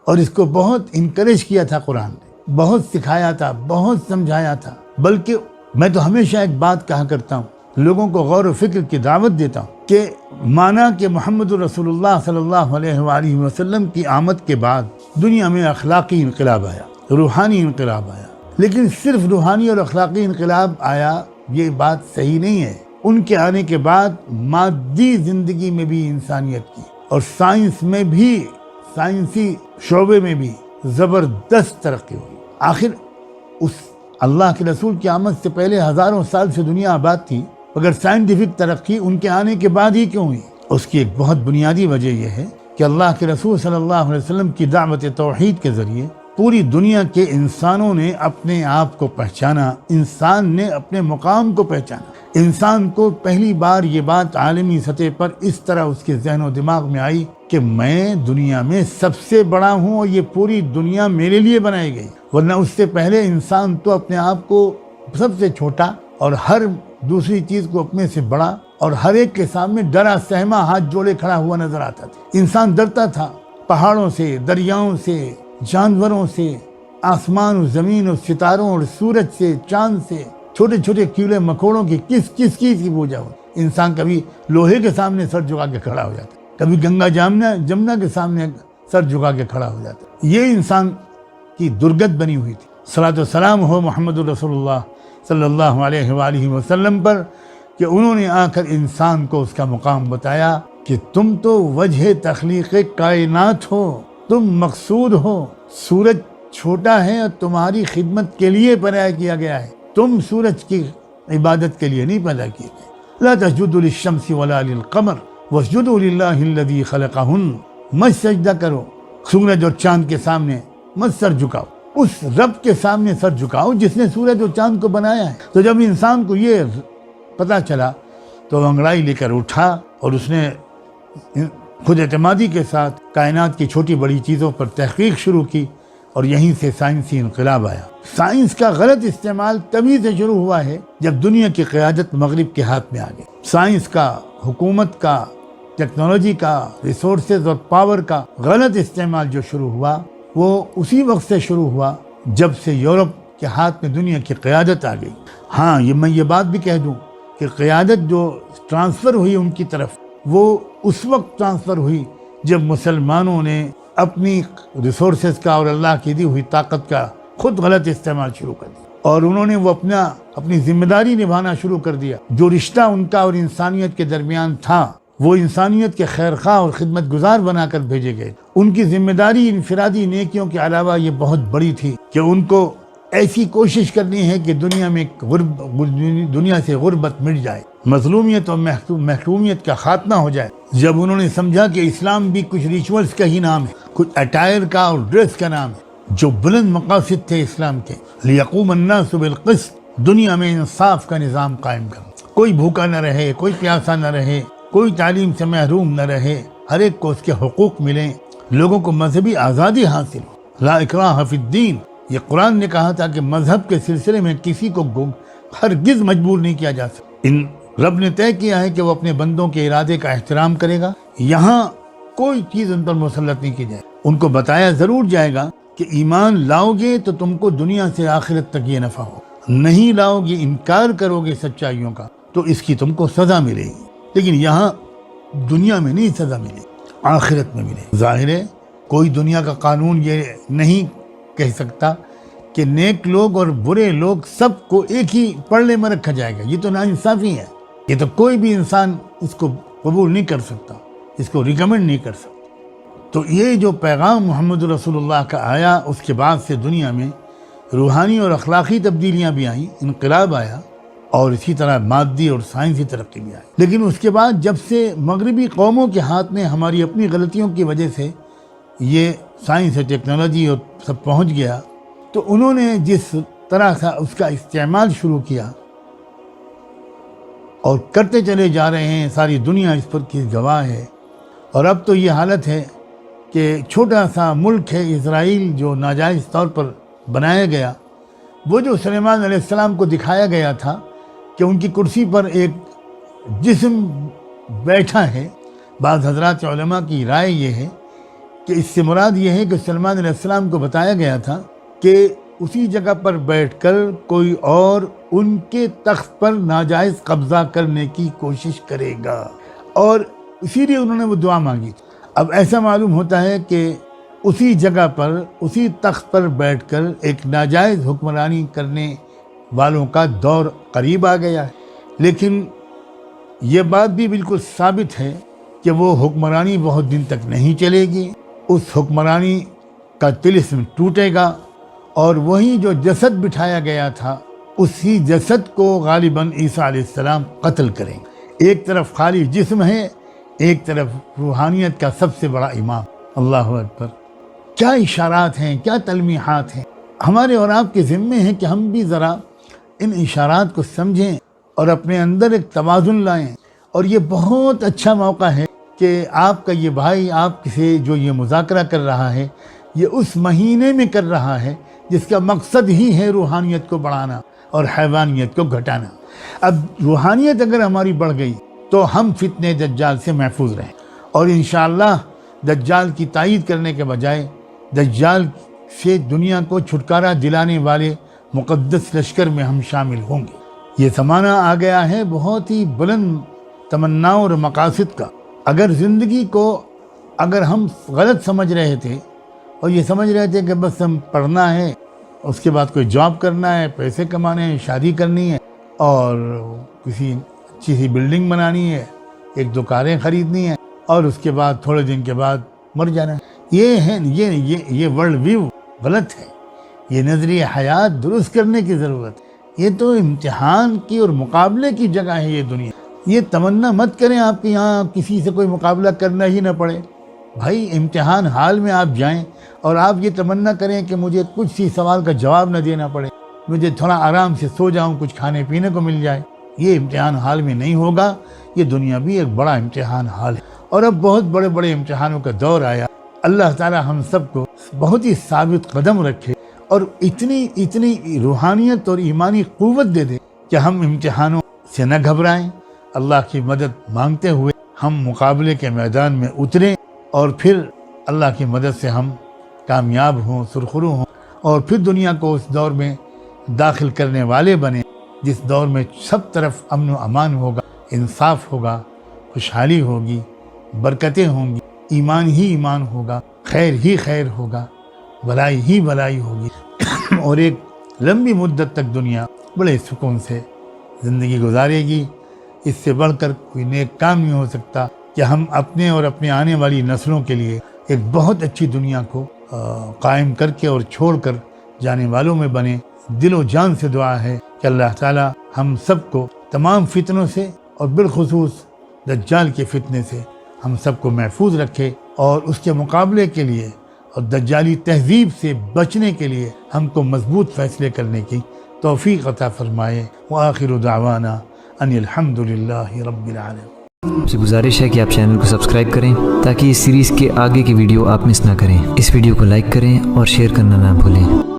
اور اس کو بہت انکریج کیا تھا قرآن نے، بہت سکھایا تھا، بہت سمجھایا تھا۔ بلکہ میں تو ہمیشہ ایک بات کہا کرتا ہوں، لوگوں کو غور و فکر کی دعوت دیتا ہوں کہ مانا کہ محمد رسول اللہ صلی اللہ علیہ وآلہ وسلم کی آمد کے بعد دنیا میں اخلاقی انقلاب آیا، روحانی انقلاب آیا، لیکن صرف روحانی اور اخلاقی انقلاب آیا یہ بات صحیح نہیں ہے۔ ان کے آنے کے بعد مادی زندگی میں بھی انسانیت کی اور سائنس میں بھی، سائنسی شعبے میں بھی زبردست ترقی ہوئی۔ آخر اس اللہ کے رسول کی آمد سے پہلے ہزاروں سال سے دنیا آباد تھی، مگر سائنٹیفک ترقی ان کے آنے کے بعد ہی کیوں ہوئی؟ اس کی ایک بہت بنیادی وجہ یہ ہے کہ اللہ کے رسول صلی اللہ علیہ وسلم کی دعوت توحید کے ذریعے پوری دنیا کے انسانوں نے اپنے آپ کو پہچانا، انسان نے اپنے مقام کو پہچانا۔ انسان کو پہلی بار یہ بات عالمی سطح پر اس طرح اس کے ذہن و دماغ میں آئی کہ میں دنیا میں سب سے بڑا ہوں اور یہ پوری دنیا میرے لیے بنائی گئی، ورنہ اس سے پہلے انسان تو اپنے آپ کو سب سے چھوٹا اور ہر دوسری چیز کو اپنے سے بڑا اور ہر ایک کے سامنے ڈرا سہما ہاتھ جوڑے کھڑا ہوا نظر آتا تھا۔ انسان ڈرتا تھا پہاڑوں سے، دریاؤں سے، جانوروں سے، آسمان اور زمین اور ستاروں اور سورج سے، چاند سے، چھوٹے چھوٹے کیڑے مکوڑوں کی کس کی پوجا ہو۔ انسان کبھی لوہے کے سامنے سر جھکا کے کھڑا ہو جاتا، کبھی گنگا جمنا کے سامنے سر جھکا کے کھڑا ہو جاتا۔ یہ انسان کی درگت بنی ہوئی تھی۔ صلاۃ و سلام ہو محمد رسول اللہ صلی اللہ علیہ وآلہ وسلم پر کہ انہوں نے آ کر انسان کو اس کا مقام بتایا کہ تم تو وجہ تخلیق کائنات ہو، تم مقصود ہو، سورج چھوٹا ہے اور تمہاری خدمت کے لیے پیدا کیا گیا ہے، تم سورج کی عبادت کے لیے نہیں پیدا کیے گئے۔ لا تسجدوا للشمس ولا للقمر واسجدوا للہ الذی خلقہن، مت سجدہ کرو سورج اور چاند کے سامنے، مت سر جھکاؤ، اس رب کے سامنے سر جھکاؤ جس نے سورج اور چاند کو بنایا ہے۔ تو جب انسان کو یہ پتا چلا تو وہ انگڑائی لے کر اٹھا اور اس نے خود اعتمادی کے ساتھ کائنات کی چھوٹی بڑی چیزوں پر تحقیق شروع کی اور یہیں سے سائنسی انقلاب آیا۔ سائنس کا غلط استعمال تبھی سے شروع ہوا ہے جب دنیا کی قیادت مغرب کے ہاتھ میں آ گئی۔ سائنس کا، حکومت کا، ٹیکنالوجی کا، ریسورسز اور پاور کا غلط استعمال جو شروع ہوا وہ اسی وقت سے شروع ہوا جب سے یورپ کے ہاتھ میں دنیا کی قیادت آ گئی۔ ہاں میں یہ بات بھی کہہ دوں کہ قیادت جو ٹرانسفر ہوئی ان کی طرف، وہ اس وقت ٹرانسفر ہوئی جب مسلمانوں نے اپنی ریسورسز کا اور اللہ کی دی ہوئی طاقت کا خود غلط استعمال شروع کر دیا، اور انہوں نے وہ اپنی ذمہ داری نبھانا شروع کر دیا۔ جو رشتہ ان کا اور انسانیت کے درمیان تھا وہ انسانیت کے خیر خواہ اور خدمت گزار بنا کر بھیجے گئے۔ ان کی ذمہ داری انفرادی نیکیوں کے علاوہ یہ بہت بڑی تھی کہ ان کو ایسی کوشش کرنی ہے کہ دنیا سے غربت مٹ جائے، مظلومیت اور محرومیت کا خاتمہ ہو جائے۔ جب انہوں نے سمجھا کہ اسلام بھی کچھ ریچولز کا ہی نام ہے، کچھ اٹائر کا اور ڈریس کا نام ہے، جو بلند مقاصد تھے اسلام کے، لیقوم الناس بالقسط، دنیا میں انصاف کا نظام قائم کرنا، کوئی بھوکا نہ رہے، کوئی پیاسا نہ رہے، کوئی تعلیم سے محروم نہ رہے، ہر ایک کو اس کے حقوق ملیں، لوگوں کو مذہبی آزادی حاصل ہو۔ لا اکراہ فی الدین، یہ قرآن نے کہا تھا کہ مذہب کے سلسلے میں کسی کو ہرگز مجبور نہیں کیا جا سکتا۔ رب نے طے کیا ہے کہ وہ اپنے بندوں کے ارادے کا احترام کرے گا، یہاں کوئی چیز ان پر مسلط نہیں کی جائے۔ ان کو بتایا ضرور جائے گا کہ ایمان لاؤ گے تو تم کو دنیا سے آخرت تک یہ نفع ہو، نہیں لاؤ گے، انکار کرو گے سچائیوں کا تو اس کی تم کو سزا ملے گی، لیکن یہاں دنیا میں نہیں سزا ملے، آخرت میں ملے۔ ظاہر ہے کوئی دنیا کا قانون یہ نہیں کہہ سکتا کہ نیک لوگ اور برے لوگ سب کو ایک ہی پڑھنے میں رکھا جائے گا، یہ تو ناانصافی ہے، یہ تو کوئی بھی انسان اس کو قبول نہیں کر سکتا، اس کو ریکمنڈ نہیں کر سکتا۔ تو یہ جو پیغام محمد رسول اللہ کا آیا، اس کے بعد سے دنیا میں روحانی اور اخلاقی تبدیلیاں بھی آئیں، انقلاب آیا، اور اسی طرح مادی اور سائنسی ترقی بھی آئی۔ لیکن اس کے بعد جب سے مغربی قوموں کے ہاتھ میں ہماری اپنی غلطیوں کی وجہ سے یہ سائنس اور ٹیکنالوجی اور سب پہنچ گیا، تو انہوں نے جس طرح سے اس کا استعمال شروع کیا اور کرتے چلے جا رہے ہیں، ساری دنیا اس پر کی گواہ ہے۔ اور اب تو یہ حالت ہے کہ چھوٹا سا ملک ہے اسرائیل جو ناجائز طور پر بنایا گیا، وہ جو سلیمان علیہ السلام کو دکھایا گیا تھا کہ ان کی کرسی پر ایک جسم بیٹھا ہے، بعض حضرات علماء کی رائے یہ ہے کہ اس سے مراد یہ ہے کہ سلیمان علیہ السلام کو بتایا گیا تھا کہ اسی جگہ پر بیٹھ کر کوئی اور ان کے تخت پر ناجائز قبضہ کرنے کی کوشش کرے گا، اور اسی لیے انہوں نے وہ دعا مانگی تھی۔ اب ایسا معلوم ہوتا ہے کہ اسی جگہ پر اسی تخت پر بیٹھ کر ایک ناجائز حکمرانی کرنے والوں کا دور قریب آ گیا ہے، لیکن یہ بات بھی بالکل ثابت ہے کہ وہ حکمرانی بہت دن تک نہیں چلے گی، اس حکمرانی کا طلسم ٹوٹے گا، اور وہی جو جسد بٹھایا گیا تھا اسی جسد کو غالباً عیسیٰ علیہ السلام قتل کریں گے۔ ایک طرف خالی جسم ہے، ایک طرف روحانیت کا سب سے بڑا امام۔ اللہ اکبر! کیا اشارات ہیں، کیا تلمیحات ہیں! ہمارے اور آپ کے ذمے ہیں کہ ہم بھی ذرا ان اشارات کو سمجھیں اور اپنے اندر ایک توازن لائیں، اور یہ بہت اچھا موقع ہے کہ آپ کا یہ بھائی آپ سے جو یہ مذاکرہ کر رہا ہے یہ اس مہینے میں کر رہا ہے جس کا مقصد ہی ہے روحانیت کو بڑھانا اور حیوانیت کو گھٹانا۔ اب روحانیت اگر ہماری بڑھ گئی تو ہم فتنہ دجال سے محفوظ رہیں، اور انشاءاللہ دجال کی تائید کرنے کے بجائے دجال سے دنیا کو چھٹکارا دلانے والے مقدس لشکر میں ہم شامل ہوں گے۔ یہ زمانہ آ گیا ہے بہت ہی بلند تمناؤں اور مقاصد کا۔ اگر زندگی کو اگر ہم غلط سمجھ رہے تھے اور یہ سمجھ رہے تھے کہ بس ہم پڑھنا ہے، اس کے بعد کوئی جاب کرنا ہے، پیسے کمانے ہیں، شادی کرنی ہے، اور کسی اچھی سی بلڈنگ بنانی ہے، ایک دو کاریں خریدنی ہیں، اور اس کے بعد تھوڑے دن کے بعد مر جانا ہے، یہ ورلڈ ویو غلط ہے۔ یہ نظریہ حیات درست کرنے کی ضرورت ہے۔ یہ تو امتحان کی اور مقابلے کی جگہ ہے یہ دنیا۔ یہ تمنا مت کریں آپ کے یہاں کسی سے کوئی مقابلہ کرنا ہی نہ پڑے۔ بھائی امتحان حال میں آپ جائیں اور آپ یہ تمنا کریں کہ مجھے کچھ سی سوال کا جواب نہ دینا پڑے، مجھے تھوڑا آرام سے سو جاؤں، کچھ کھانے پینے کو مل جائے، یہ امتحان حال میں نہیں ہوگا۔ یہ دنیا بھی ایک بڑا امتحان حال ہے، اور اب بہت بڑے بڑے امتحانوں کا دور آیا۔ اللہ تعالی ہم سب کو بہت ہی ثابت قدم رکھے اور اتنی روحانیت اور ایمانی قوت دے دے کہ ہم امتحانوں سے نہ گھبرائیں، اللہ کی مدد مانگتے ہوئے ہم مقابلے کے میدان میں اتریں، اور پھر اللہ کی مدد سے ہم کامیاب ہوں، سرخرو ہوں، اور پھر دنیا کو اس دور میں داخل کرنے والے بنیں جس دور میں سب طرف امن و امان ہوگا، انصاف ہوگا، خوشحالی ہوگی، برکتیں ہوں گی، ایمان ہی ایمان ہوگا، خیر ہی خیر ہوگا، بھلائی ہی بھلائی ہوگی، اور ایک لمبی مدت تک دنیا بڑے سکون سے زندگی گزارے گی۔ اس سے بڑھ کر کوئی نیک کام نہیں ہو سکتا کہ ہم اپنے اور اپنے آنے والی نسلوں کے لیے ایک بہت اچھی دنیا کو قائم کر کے اور چھوڑ کر جانے والوں میں بنے۔ دل و جان سے دعا ہے کہ اللہ تعالی ہم سب کو تمام فتنوں سے اور بالخصوص دجال کے فتنے سے ہم سب کو محفوظ رکھے، اور اس کے مقابلے کے لیے اور دجالی تہذیب سے بچنے کے لیے ہم کو مضبوط فیصلے کرنے کی توفیق عطا فرمائے۔ وآخر دعوانا ان الحمدللہ رب العالمین۔ آپ سے گزارش ہے کہ آپ چینل کو سبسکرائب کریں تاکہ اس سیریز کے آگے کی ویڈیو آپ مس نہ کریں۔ اس ویڈیو کو لائک کریں اور شیئر کرنا نہ بھولیں۔